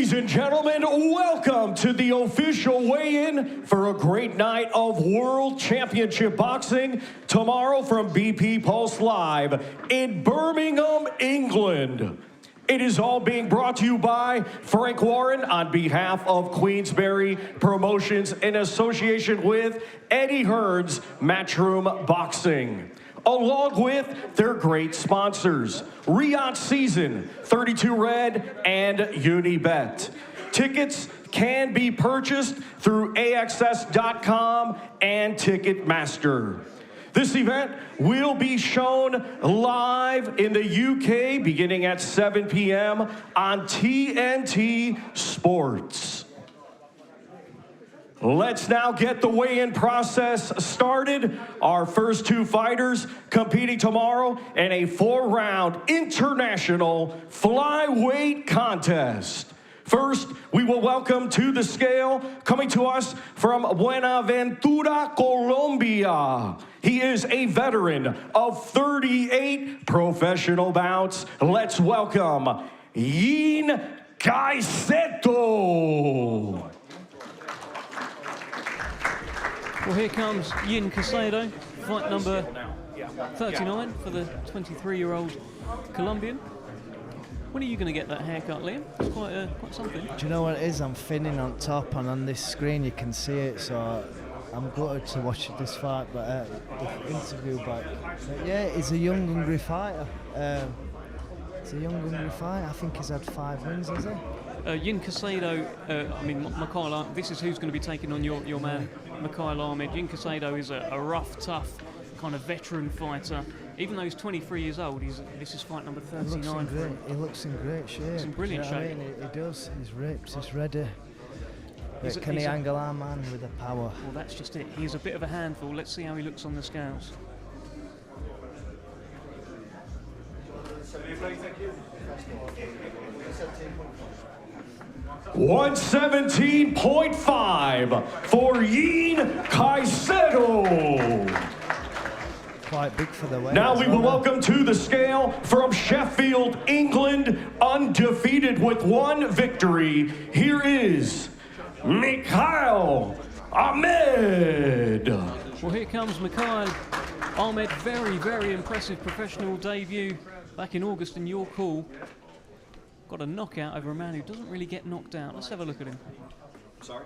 Ladies and gentlemen, welcome to the official weigh-in for a great night of World Championship Boxing tomorrow from BP Pulse Live in Birmingham, England. It is all being brought to you by Frank Warren on behalf of Queensberry Promotions in association with Eddie Hearn's Matchroom Boxing, along with their great sponsors, Riyadh Season, 32 Red, and Unibet. Tickets can be purchased through AXS.com and Ticketmaster. This event will be shown live in the UK beginning at 7 p.m. on TNT Sports. Let's now get the weigh-in process started. Our first two fighters competing tomorrow in a 4-round international flyweight contest. First, we will welcome to the scale, coming to us from Buenaventura, Colombia. He is a veteran of 38 professional bouts. Let's welcome Yin Caicedo. Well, here comes Yin Caicedo, fight number 39 for the 23-year-old Colombian. When are you going to get that haircut, Liam? It's quite something. Do you know what it is? I'm thinning on top, and on this screen you can see it, so I'm gutted to watch this fight, but the interview back. But yeah, he's a young, hungry fighter. I think he's had 5 wins, has he? Yin Caicedo, Mikhail, this is who's going to be taking on your man, Mikhail Ahmed. Yin Caicedo is a rough, tough, kind of veteran fighter. Even though he's 23 years old, this is fight number 39. He looks in great shape. He's in brilliant shape. I mean? He does. He's ripped. He's ready. Can he angle our man with the power? Well, that's just it. He's a bit of a handful. Let's see how he looks on the scales. 117.5 for Yin Caicedo. Quite big for the weight. Now we will welcome to the scale from Sheffield, England, undefeated with 1 victory. Here is Mikhail Ahmed. Well, here comes Mikhail Ahmed. Very, very impressive professional debut back in August in York Hall. Got a knockout over a man who doesn't really get knocked out. Let's have a look at him. Sorry?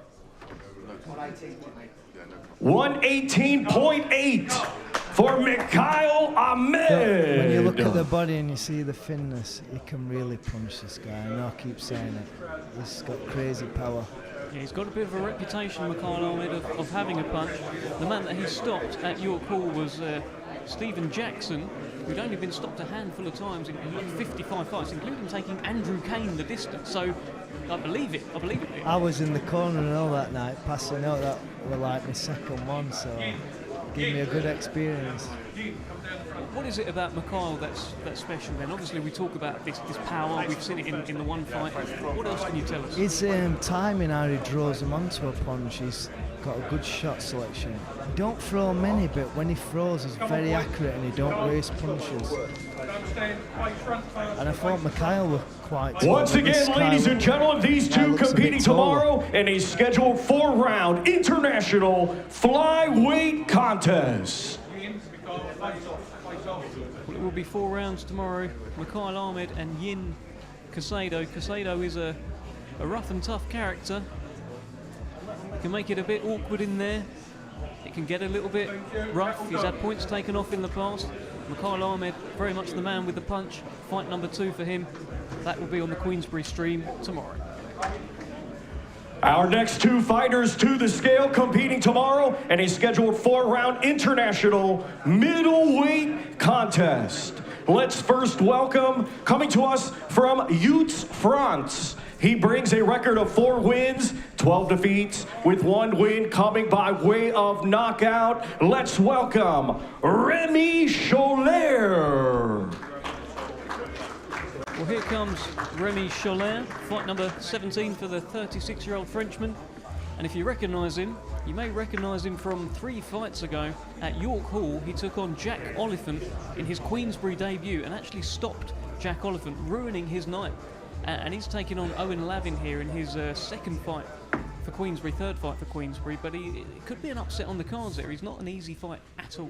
118.8 for Mikhail Ahmed. When you look at the body and you see the thinness, he can really punch this guy. I know I keep saying it. He's got crazy power. Yeah, he's got a bit of a reputation, Mikhail Ahmed, of having a punch. The man that he stopped at York Hall was Stephen Jackson, who'd only been stopped a handful of times in 55 fights, including taking Andrew Kane the distance. So I believe it. I was in the corner and all that night, passing out. That were like my second one, so gave me a good experience. What is it about Mikhail that's special then? Obviously we talk about this power, we've seen it in the one fight. What else can you tell us? His timing, how he draws him onto a punch, he's got a good shot selection. He don't throw many, but when he throws he's very accurate and he don't waste punches. And I thought Mikhail were quite tall. Once again, ladies and gentlemen, these two competing tomorrow in a scheduled 4-round international flyweight contest. Well, it will be 4 rounds tomorrow. Mikhail Ahmed and Yin Caicedo. Caicedo is a rough and tough character. He can make it a bit awkward in there. It can get a little bit rough. He's had points taken off in the past. Mikhail Ahmed, very much the man with the punch. Fight number 2 for him. That will be on the Queensberry stream tomorrow. Our next 2 fighters to the scale competing tomorrow in a scheduled 4-round international middleweight contest. Let's first welcome, coming to us from Utes, France. He brings a record of 4 wins, 12 defeats, with 1 win coming by way of knockout. Let's welcome Remy Cholet. Well, here comes Remy Cholet, fight number 17 for the 36-year-old Frenchman. And if you recognise him, you may recognise him from 3 fights ago at York Hall. He took on Jack Oliphant in his Queensberry debut and actually stopped Jack Oliphant, ruining his night And he's taking on Owen Lavin here in his second fight for Queensberry, third fight for Queensberry, but it could be an upset on the cards there. He's not an easy fight at all.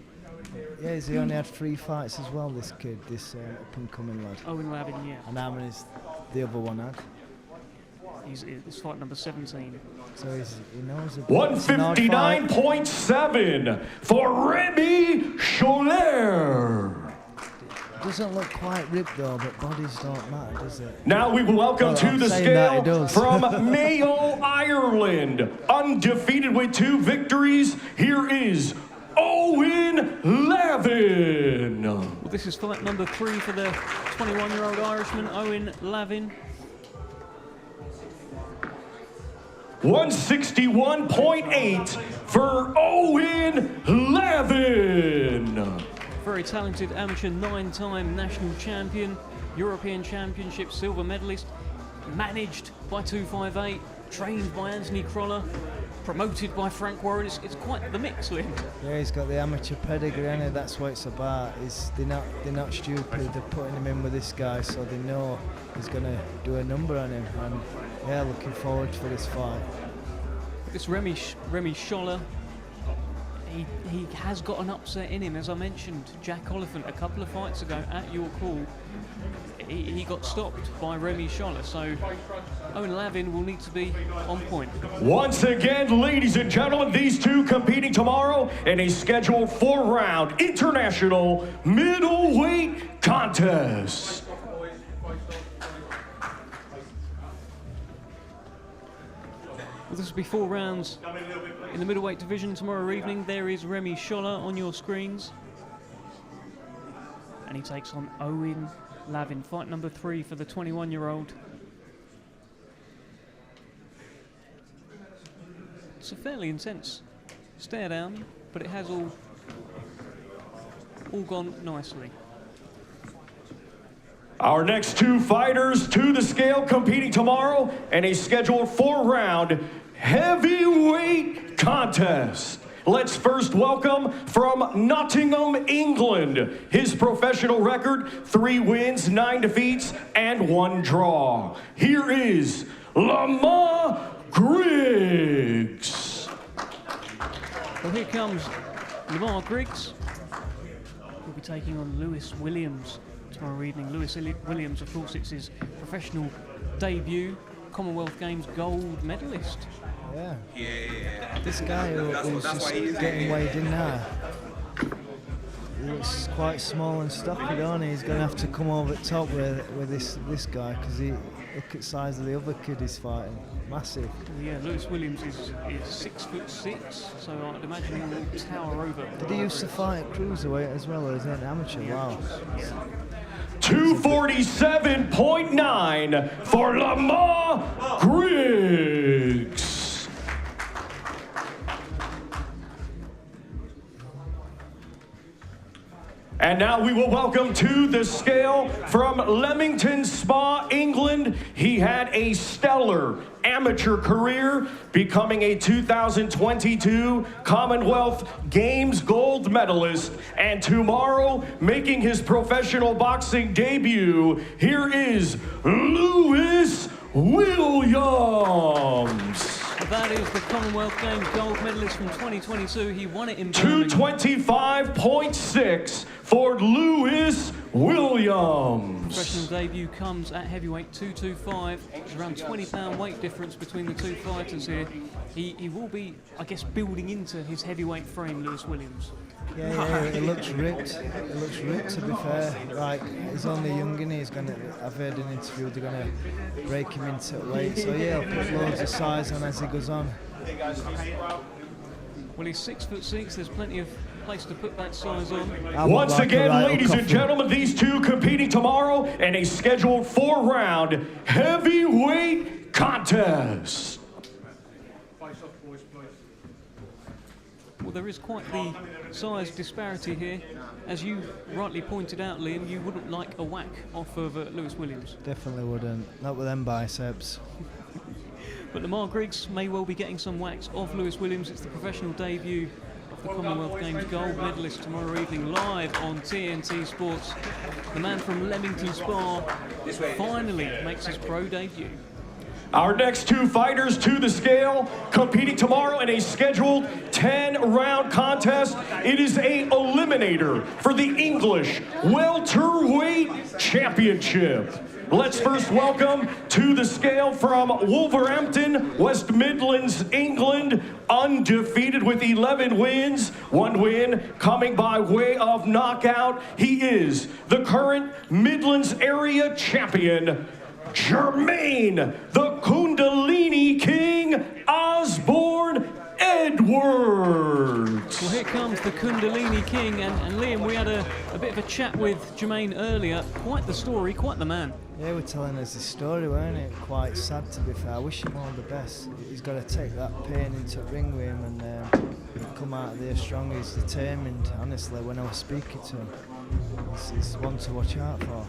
Yeah, he only had 3 fights as well, this kid, this up-and-coming lad. Owen Lavin, yeah. And how many is the other one had? It's fight number 17. So he knows it. 159.7 for Remy Schaeffer. Doesn't look quite ripped though, but bodies don't matter, does it? Now we welcome to the scale from Mayo, Ireland. Undefeated with 2 victories, here is Owen Lavin. Well, this is fight number 3 for the 21-year-old Irishman, Owen Lavin. 161.8 for Owen Lavin. Very talented amateur, 9-time national champion, European Championship silver medalist, managed by 258, trained by Anthony Croller, promoted by Frank Warren. It's quite the mix, Liam. Yeah, he's got the amateur pedigree, and that's what it's about. They're not stupid. They're putting him in with this guy, so they know he's going to do a number on him. And yeah, looking forward for this fight. This Remy Schaeffer, he has got an upset in him, as I mentioned. Jack Oliphant a couple of fights ago at York Hall, he got stopped by Remy Schaeffer, so Owen Lavin will need to be on point. Once again, ladies and gentlemen, these 2 competing tomorrow in a scheduled 4-round international middleweight contest. Well, this will be 4 rounds in the middleweight division tomorrow evening. There is Remy Schaeffer on your screens. And he takes on Owen Lavin, fight number 3 for the 21-year-old. It's a fairly intense stare down, but it has all gone nicely. Our next 2 fighters to the scale competing tomorrow in a scheduled 4-round heavyweight contest. Let's first welcome from Nottingham, England. His professional record, 3 wins, 9 defeats, and 1 draw. Here is Lamar Griggs. Well, here comes Lamar Griggs. He'll be taking on Lewis Williams tomorrow evening. Lewis Williams, of course, it's his professional debut, Commonwealth Games gold medalist. Yeah. This guy who's just getting weighed in now, he looks quite small and stocky, don't he? He's going to have to come over the top with this guy, because look at the size of the other kid he's fighting. Massive. Well, yeah, Lewis Williams is 6'6", so I'd imagine he will tower over. Did he used to fight at cruiserweight as well, or is he an amateur? Wow. 247.9 for Lamar Griggs. And now we will welcome to the scale from Leamington Spa, England. He had a stellar amateur career, becoming a 2022 Commonwealth Games gold medalist. And tomorrow, making his professional boxing debut, here is Lewis Williams. That is the Commonwealth Games gold medalist from 2022. He won it in Birmingham. 225.6 for Lewis Williams. Professional debut comes at heavyweight 225. There's around 20-pound weight difference between the 2 fighters here. He will be, I guess, building into his heavyweight frame, Lewis Williams. Yeah, it looks ripped. It looks ripped, to be fair. Like, he's only young, and I've heard an interview, they're going to break him into weight. So yeah, he'll put loads of size on as he goes on. Well, he's 6'6". There's plenty of place to put that size on. Once again, ladies and gentlemen, these 2 competing tomorrow in a scheduled 4-round heavyweight contest. Well, there is quite the size disparity here. As you rightly pointed out, Liam, you wouldn't like a whack off of Lewis Williams. Definitely wouldn't. Not with them biceps. But Lamar Griggs may well be getting some whacks off Lewis Williams. It's the professional debut of the Commonwealth Games gold medalist tomorrow evening, live on TNT Sports. The man from Leamington Spa finally makes his pro debut. Our next two fighters to the scale, competing tomorrow in a scheduled 10-round contest. It is a eliminator for the English Welterweight Championship. Let's first welcome to the scale from Wolverhampton, West Midlands, England, undefeated with 11 wins, 1 win coming by way of knockout. He is the current Midlands area champion, Jermaine, the Kundalini King, Osborne Edwards. Well, here comes the Kundalini King, and Liam, we had a bit of a chat with Jermaine earlier. Quite the story, quite the man. Yeah, we're telling us the story, weren't it? Quite sad, to be fair. I wish him all the best. He's got to take that pain into the ring with him and come out of there strong. He's determined, honestly, when I was speaking to him. He's one to watch out for.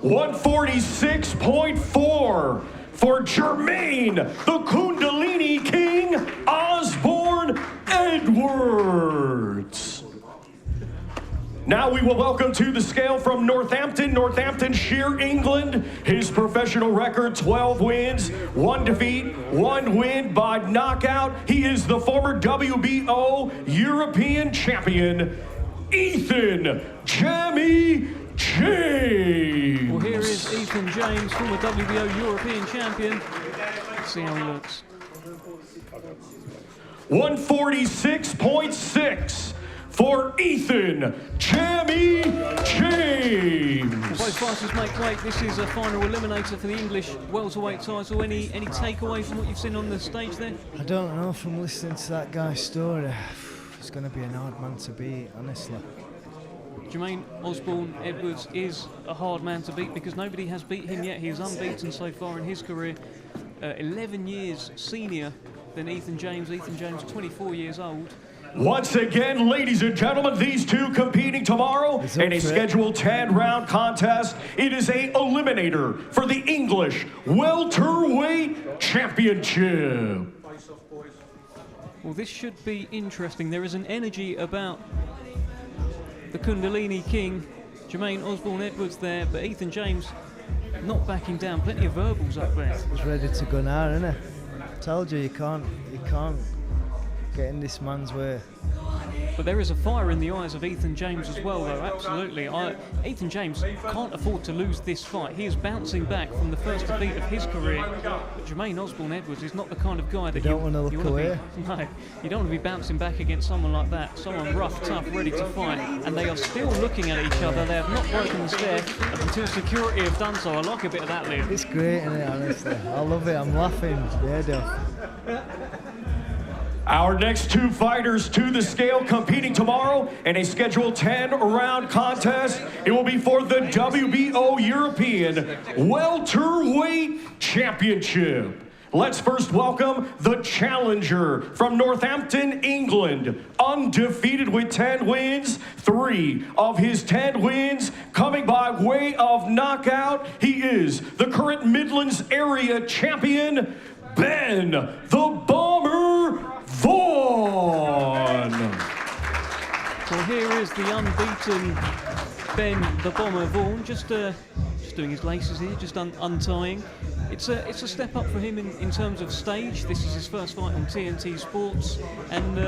$146.4 for Jermaine, the Kundalini King, Osborne Edwards. Now we will welcome to the scale from Northamptonshire, England. His professional record, 12 wins, 1 defeat, 1 win by knockout. He is the former WBO European champion, Ethan Jamie James. Well, here is Ethan James, former WBO European champion. Let's see how he looks. 146.6 for Ethan Jamie James. Both fighters make weight. This is a final eliminator for the English welterweight title. Any takeaway from what you've seen on the stage there? I don't know, from listening to that guy's story. He's going to be an hard man to beat, honestly. Jermaine Osborne Edwards is a hard man to beat because nobody has beat him yet. He is unbeaten so far in his career. 11 years senior than Ethan James. Ethan James, 24 years old. Once again, ladies and gentlemen, these two competing tomorrow in a scheduled 10-round contest. It is a eliminator for the English Welterweight Championship. Well, this should be interesting. There is an energy about the Kundalini King, Jermaine Osborne Edwards there, but Ethan James not backing down. Plenty of verbals up there. He's ready to go now, isn't he? I told you, you can't get in this man's way. But there is a fire in the eyes of Ethan James as well, though, absolutely. Ethan James can't afford to lose this fight. He is bouncing back from the first defeat of his career. But Jermaine Osborne Edwards is not the kind of guy that you don't want to look away. No, you don't want to be bouncing back against someone like that, someone rough, tough, ready to fight. And they are still looking at each other. They have not broken the stare until security have done so. I like a bit of that, Liam. It's great, isn't it, honestly? I love it. I'm laughing. Yeah, Duff. Our next two fighters to the scale competing tomorrow in a scheduled 10-round contest. It will be for the WBO European Welterweight Championship. Let's first welcome the challenger from Northampton, England, undefeated with 10 wins, 3 of his 10 wins coming by way of knockout. He is the current Midlands area champion, Ben the Bomber Vaugh. Well, here is the unbeaten Ben the Bomber Vaugh, just doing his laces here, just untying. It's a step up for him in terms of stage. This is his first fight on TNT Sports, and you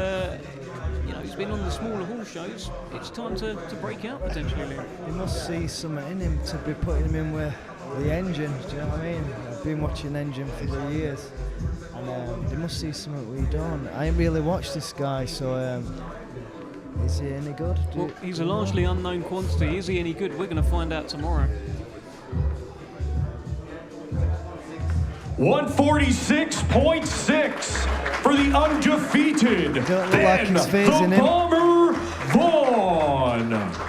know, he's been on the smaller hall shows. It's time to break out potentially. You must see something in him to be putting him in with the Engine. Do you know what I mean? I've been watching Engine for the years. And they must see something we don't. I ain't really watched this guy, so is he any good? Well, he's a largely unknown quantity. Is he any good? We're going to find out tomorrow. 146.6 for the undefeated Ben the Bomber Vaugh.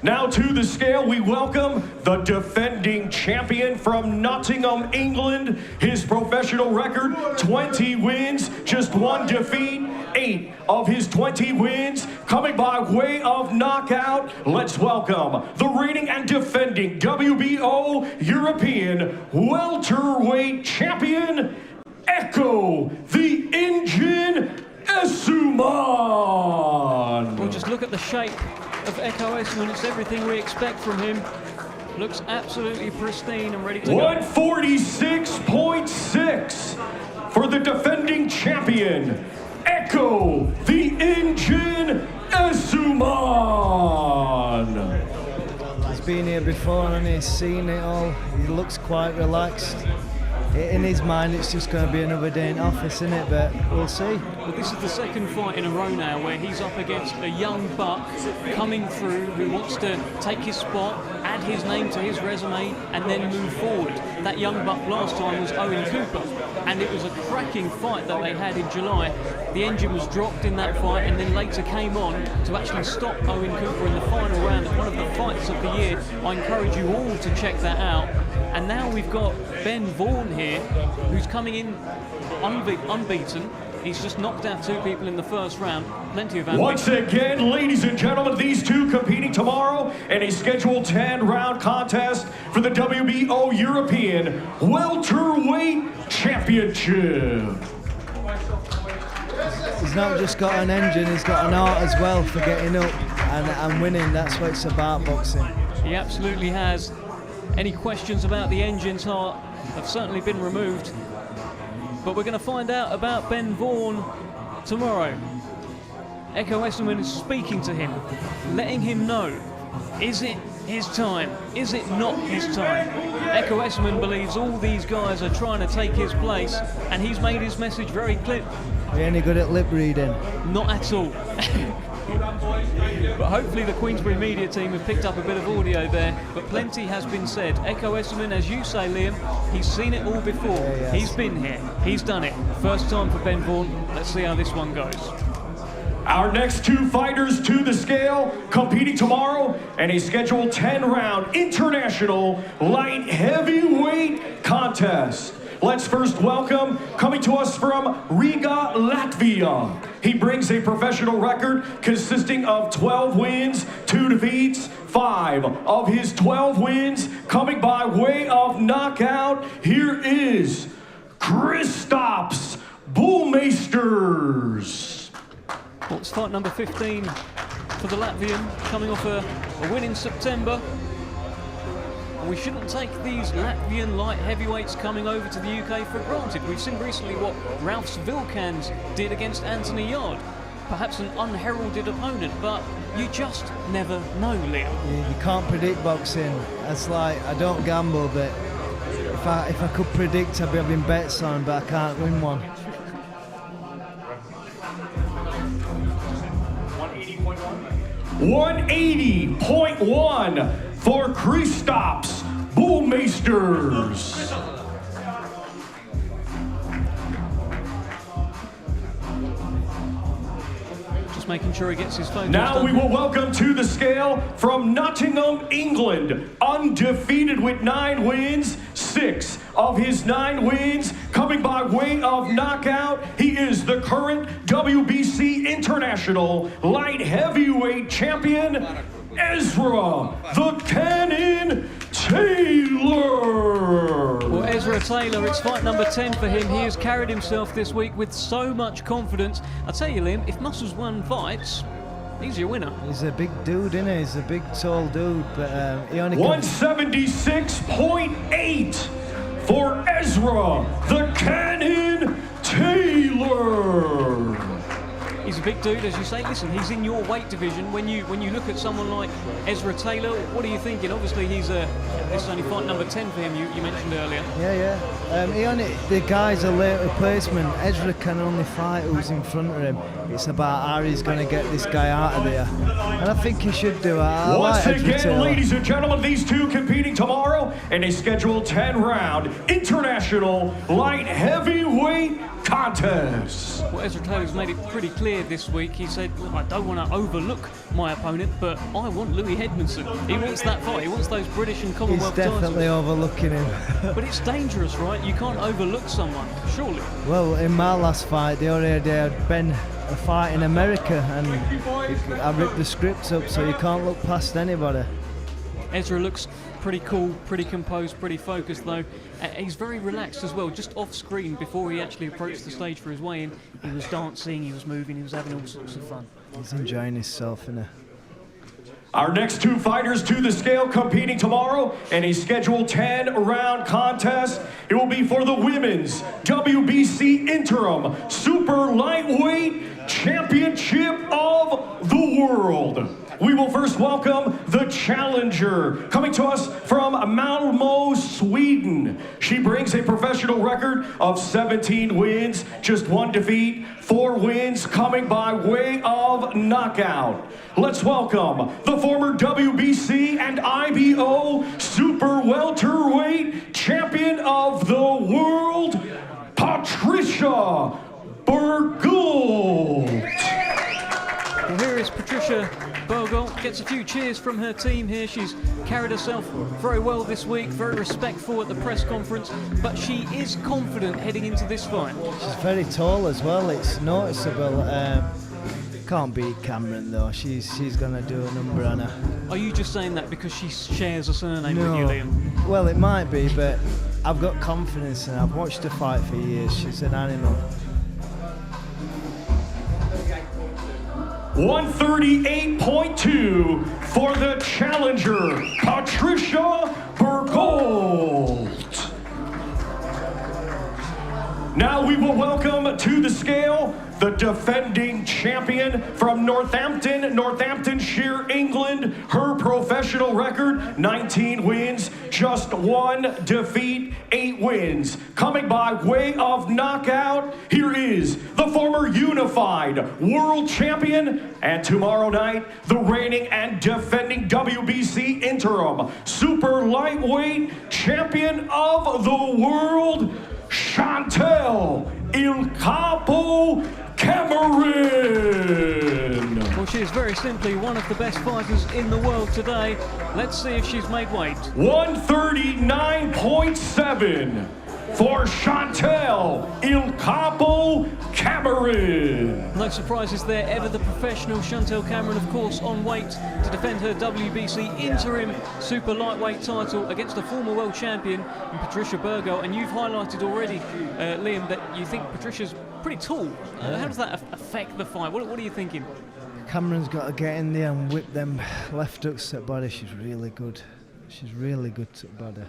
Now to the scale, we welcome the defending champion from Nottingham, England. His professional record, 20 wins, just 1 defeat. 8 of his 20 wins coming by way of knockout, let's welcome the reigning and defending WBO European welterweight champion, Echo the Engine Asuman. Well, just look at the shape of Echo Asuman. It's everything we expect from him. Looks absolutely pristine and ready to go. 146.6 for the defending champion, Echo the Engine Asuman. He's been here before and he's seen it all. He looks quite relaxed. In his mind, it's just going to be another day in office, isn't it? But we'll see. Well, this is the second fight in a row now where he's up against a young buck coming through who wants to take his spot, add his name to his resume, and then move forward. That young buck last time was Owen Cooper, and it was a cracking fight that they had in July. The engine was dropped in that fight and then later came on to actually stop Owen Cooper in the final round of one of the fights of the year. I encourage you all to check that out. And now we've got Vaugh here, who's coming in unbeaten. He's just knocked out 2 people in the first round. Plenty of ambition. Once again, ladies and gentlemen, these two competing tomorrow in a scheduled 10-round contest for the WBO European Welterweight Championship. He's not just got an engine, he's got an art as well for getting up and winning. That's what it's about, boxing. He absolutely has. Any questions about the engine's heart have certainly been removed. But we're going to find out about Vaugh tomorrow. Echo Asuman is speaking to him, letting him know, is it his time? Is it not his time? Echo Asuman believes all these guys are trying to take his place, and he's made his message very clear. Are you any good at lip reading? Not at all. But hopefully the Queensberry media team have picked up a bit of audio there, but plenty has been said. Echo Asuman, as you say, Liam, he's seen it all before. Yeah, he's been here, he's done it. First time for Vaugh. Let's see how this one goes. Our next 2 fighters to the scale, competing tomorrow in a scheduled 10-round international light heavyweight contest. Let's first welcome, coming to us from Riga, Latvia. He brings a professional record consisting of 12 wins, 2 defeats. 5 of his 12 wins coming by way of knockout. Here is Kristaps Bullmeisters. Well, it's fight number 15 for the Latvian, coming off a win in September. And we shouldn't take these Latvian light heavyweights coming over to the UK for granted. We've seen recently what Ralph's Vilkans did against Anthony Yard. Perhaps an unheralded opponent, but you just never know, Liam. You can't predict boxing. That's like, I don't gamble, but if I could predict, I'd be having bets on, but I can't win one. 180.1 for Kristaps Bullmeisters. Just making sure he gets his phone. Now we will welcome to the scale from Nottingham, England, undefeated with 9 wins, 6 of his 9 wins coming by way of knockout. He is the current WBC International Light Heavyweight Champion, Ezra the Cannon Taylor. Well, Ezra Taylor, it's fight number 10 for him. He has carried himself this week with so much confidence. I tell you, Liam, if Muscles won fights, he's your winner. He's a big dude, isn't he? He's a big, tall dude, but he only 176.8 for Ezra the Cannon Taylor. He's a big dude, as you say. Listen, he's in your weight division. When you look at someone like Ezra Taylor, what are you thinking? Obviously, this is only fight number 10 for him. You mentioned earlier. Yeah. The guy's a late replacement. Ezra can only fight who's in front of him. It's about how he's going to get this guy out of there, and I think he should do it. Once again, ladies and gentlemen, these two competing tomorrow in a scheduled 10-round international light heavyweight contest. Well, Ezra Taylor's made it pretty clear this week. He said, look, I don't want to overlook my opponent, but I want Louis Hedmanson. He wants that fight. He wants those British and Commonwealth titles. He's definitely overlooking him. But it's dangerous, right? You can't overlook someone, surely. Well, in my last fight, the other day, I had Ben a fight in America, and I ripped the script up, so you can't look past anybody. Ezra looks pretty cool, pretty composed, pretty focused though. He's very relaxed as well, just off screen before he actually approached the stage for his weigh-in. He was dancing, he was moving, he was having all sorts of fun. He's enjoying himself, innit? Our next two fighters to the scale competing tomorrow in a scheduled 10-round contest. It will be for the women's WBC Interim Super Lightweight Championship of the World. We will first welcome the challenger, coming to us from Malmö, Sweden. She brings a professional record of 17 wins, just 1 defeat, 4 wins coming by way of knockout. Let's welcome the former WBC and IBO Super Welterweight Champion of the World, Patricia Bergl. Well, here is Patricia Bergl, gets a few cheers from her team here. She's carried herself very well this week, very respectful at the press conference, but she is confident heading into this fight. She's very tall as well, it's noticeable. Can't beat Cameron though, she's going to do a number on her. Are you just saying that because she shares a surname with you, Liam? Well, it might be, but I've got confidence and I've watched her fight for years. She's an animal. 138.2 for the challenger, Patricia Bergl. Now we will welcome to the scale the defending champion from Northamptonshire, England. Her professional record, 19 wins, just 1 defeat, 8 wins. Coming by way of knockout, here is the former unified world champion, and tomorrow night, the reigning and defending WBC interim super lightweight champion of the world, Shantel Il Capo Cameron. Well, she is very simply one of the best fighters in the world today. Let's see if she's made weight. 139.7 for Shantel Il Capo Cameron. No surprises there, ever the professional Shantel Cameron, of course, on weight to defend her WBC interim super lightweight title against a former world champion in Patricia Bergl. And you've highlighted already, Liam, that you think Patricia's pretty tall. How does that affect the fight? What are you thinking? Cameron's got to get in there and whip them left hooks to the body. She's really good. She's really good to the body.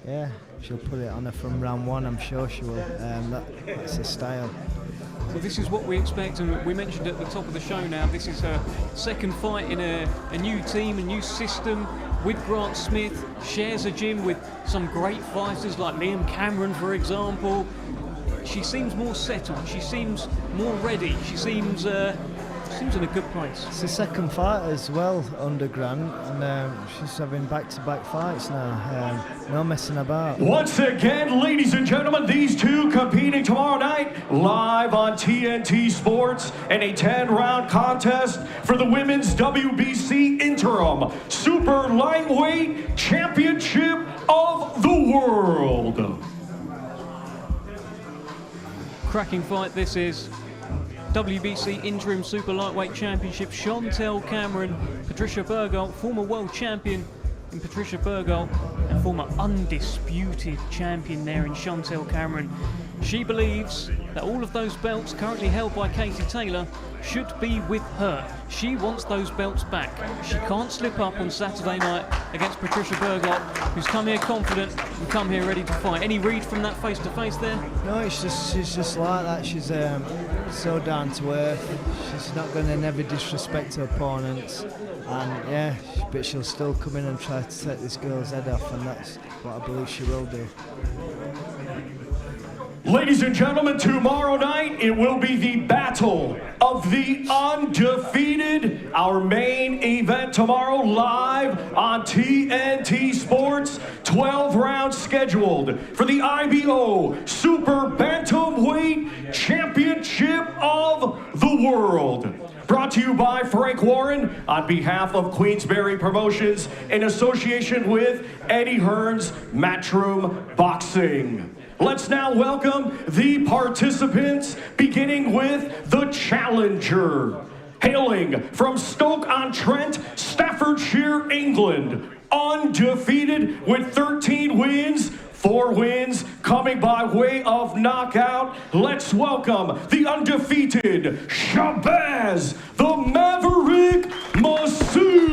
Yeah, she'll put it on her from round 1, I'm sure she will. That's her style. Well, this is what we expect, and we mentioned at the top of the show now, this is her second fight in a new team, a new system with Grant Smith, shares a gym with some great fighters like Liam Cameron, for example. She seems more settled, she seems more ready, she seems in a good place. It's the second fight as well under Grant, and she's having back-to-back fights now. No messing about. Once again, ladies and gentlemen, these two competing tomorrow night live on TNT Sports in a 10-round contest for the women's WBC interim super lightweight championship of the world. Cracking fight this is. WBC Interim Super Lightweight Championship, Shantel Cameron, Patricia Bergl, former world champion in Patricia Bergl, and former undisputed champion there in Shantel Cameron. She believes that all of those belts currently held by Katie Taylor should be with her. She wants those belts back. She can't slip up on Saturday night against Patricia Bergl, who's come here confident and come here ready to fight. Any read from that face-to-face there? No, she's just like that. She's so down to earth. She's not going to never disrespect her opponents. And yeah, but she'll still come in and try to take this girl's head off, and that's what I believe she will do. Ladies and gentlemen, tomorrow night it will be the battle of the undefeated. Our main event tomorrow live on TNT Sports. 12 rounds scheduled for the IBO Super-Bantamweight Championship of the World. Brought to you by Frank Warren on behalf of Queensberry Promotions in association with Eddie Hearn's Matchroom Boxing. Let's now welcome the participants, beginning with the challenger. Hailing from Stoke-on-Trent, Staffordshire, England, undefeated with 13 wins, 4 wins coming by way of knockout. Let's welcome the undefeated Shabaz, the Maverick Masoud.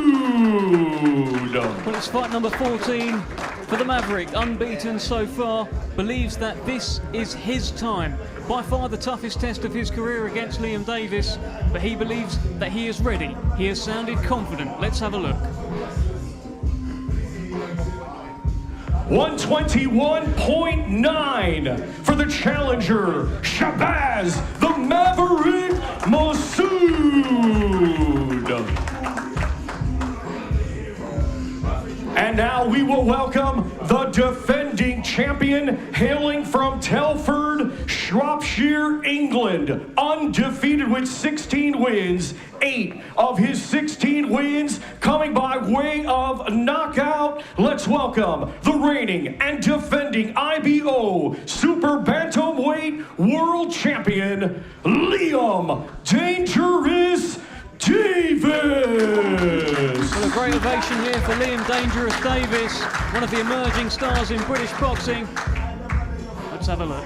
Well, it's fight number 14 for the Maverick, unbeaten so far, believes that this is his time. By far the toughest test of his career against Liam Davies, but he believes that he is ready. He has sounded confident. Let's have a look. 121.9 for the challenger, Shabaz, the Maverick Masoud. And now we will welcome the defending champion, hailing from Telford, Shropshire, England, undefeated with 16 wins, 8 of his 16 wins coming by way of knockout. Let's welcome the reigning and defending IBO Super-Bantamweight World Champion, Liam Dangerous Davies. Well, a great ovation here for Liam Dangerous Davies, one of the emerging stars in British boxing. Let's have a look.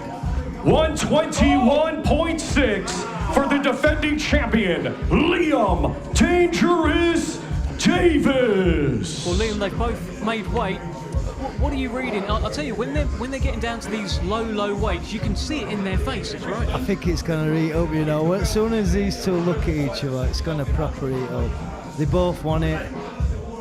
121.6 for the defending champion, Liam Dangerous Davies. Well, Liam, they've both made weight. What are you reading? I'll tell you, when they're getting down to these low weights, you can see it in their faces, right? I think it's going to eat up, you know. As soon as these two look at each other, it's going to proper eat up. They both want it.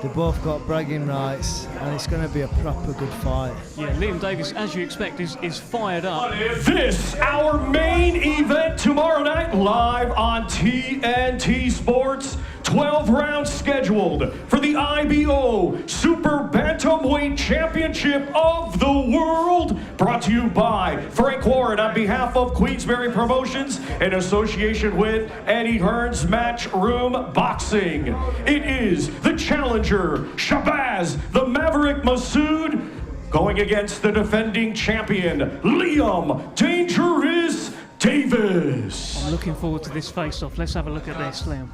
They both got bragging rights, and it's going to be a proper good fight. Yeah, Liam Davies, as you expect, is fired up. This, our main event tomorrow night, live on TNT Sports. 12 rounds scheduled for the IBO Super-Bantamweight Championship of the World. Brought to you by Frank Warren on behalf of Queensberry Promotions in association with Eddie Hearn's Matchroom Boxing. It is the challenger, Shabaz, the Maverick Masoud, going against the defending champion, Liam Dangerous Davies. I'm looking forward to this face-off. Let's have a look at this, Liam.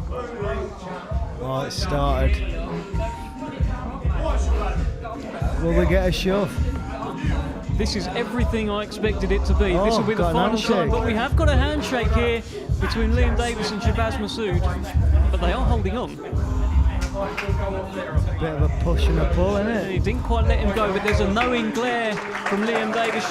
Oh, it started. Will we get a shove? This is everything I expected it to be. Oh, this will be the got an final time, handshake. but we have got a handshake here between Liam Davies and Shabaz Masoud, but they are holding on. Bit of a push and a pull, isn't it? He didn't quite let him go, but there's a knowing glare from Liam Davies.